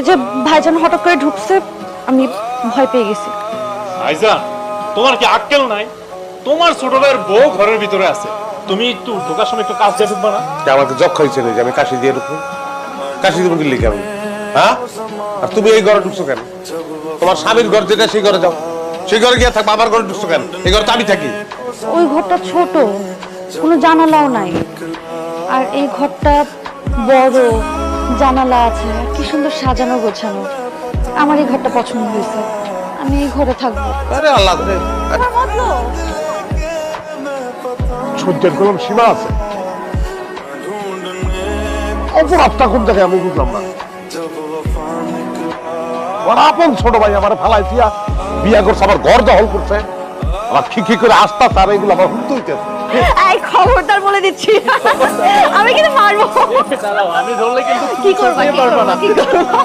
ওই যে ভাইজান হঠাৎ করে ঢুকছে, আমি ভয় পেয়ে গেছি। ভাইজান, তোমার কি আক্কেল নাই? তোমার ছোট ভাইয়ের বউ ঘরের ভিতরে আছে, তুমি একটু ঢোকার সময় একটু কাজ দিয়ে ঢুকবা না? আমাকে যক্ষা হয়েছে যে আমি কাশি দিয়ে ঢুকবো? কাশি দেবো কিনলে কেমন? হ্যাঁ, আর তুমি এই ঘরে ঢুকছো কেন? তোমার স্বামীর ঘর যেটা সেই ঘরে যাও, সেই ঘরে গিয়ে থাকবো। আমার ঘরে ঢুকছো কেন? এই ঘরে তো আমি থাকি। ওই ঘরটা ছোট, কোনো জানালাও নাই, আর এই ঘরটা বড়, জানালা আছে, কি সুন্দর সাজানো গোছানো। আমার এই ঘরটা পছন্দ হয়েছে, আমি এই ঘরে থাকবো। আরে আল্লাহ রে, সহ্যের কোনো সীমা আছে। অপরাধটা কোন জায়গায় আমি বুঝলাম না। আমার আপন ছোট ভাই আমার ফালাই দিয়া বিয়া করছে, আমার ঘর দখল করছে, আমার খিখি করে আসতা তার এগুলো আমার হুমতে হইতেছে। এই খবরদার বলে দিচ্ছি, আমি কিন্তু মারবো। আমি ধরলে কিন্তু কি করবা, কি করবা না, কি করবা?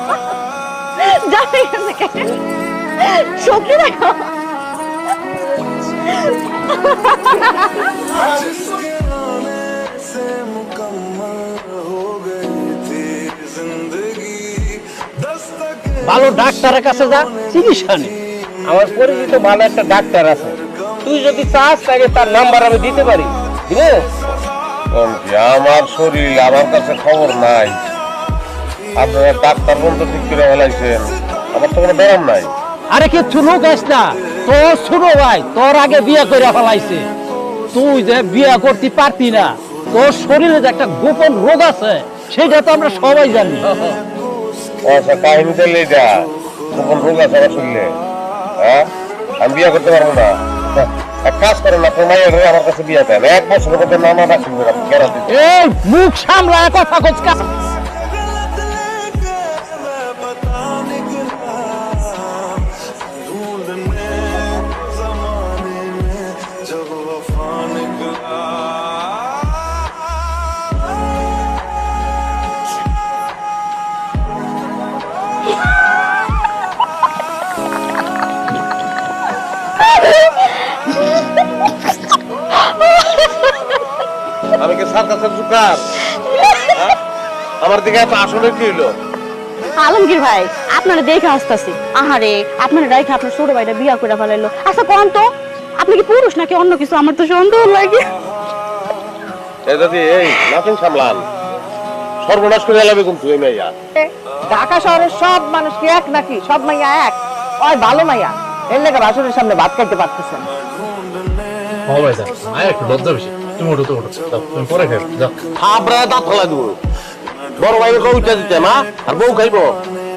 যাবে সত্যি দেখো। ভালো ডাক্তারের কাছে যা, চিকিৎসা নে। আমার পরিচিত ভালো একটা ডাক্তার আছে, তুই যদি চাস তাকে তার নাম্বার আমি দিতে পারি। আমার শরীর আমার কাছে খবর নাই, আপনারা ডাক্তার বলতে ঠিক করে ফেলাইছেন, আমার তো কোনো ব্যায়াম নাই। আরে কিচ্ছু লোক আস না, তোর ছোট ভাই তোর আগে বিয়ে করে ফেলাইছে, তুই যে বিয়ে করতে পারতি না, তোর শরীরে যে একটা গোপন রোগ আছে সেটা তো আমরা সবাই জানি। আচ্ছা, কাহিনী দিলে যা গোপন রোগ আছে আমার শরীরে, হ্যাঁ আমি বিয়ে করতে পারবো না। এক কাজ করেন, আপনার মায়ের আমার কাছে বিয়ে দেন, 1 বছরের মধ্যে নানা ডাক্তার গ্যারান্টি। এই মুখ সামলায় কথা কচকা। আমি কি সার্কাসের জুকার? আমার দিকে এত আসলে কি হইলো? আলমগীর ভাই, আপনারা দেখে আসতেছি। আহারে, আপনারা দেখে আপনার ছোট ভাইটা বিয়া করে ফেলাইলো। আচ্ছা কোন তো, আপনি কি পুরুষ নাকি অন্য কিছু? আমার তো সন্দেহ লাগে। এই দাদি, এই নাতিন সামলান, সর্বনাশ করে এলাবে কিন্তু এই মাইয়া। ঢাকা শহরের সব মানুষ কি এক নাকি? সব মাইয়া এক? ওই ভালো মাইয়া, এর লেগে বাসুরের সামনে ভাত খাইতে পারতেছেন। ও ভাইজান, আয় একটু লজ্জা বেশি। তুমি ওঠো, তুমি ওঠো, যাও, তুমি পরে খাও, যাও। খাবরা দাঁত ফেলা দিব, বড় ভাইয়ের উঠে দিতে মা, আর বউ খাইবো।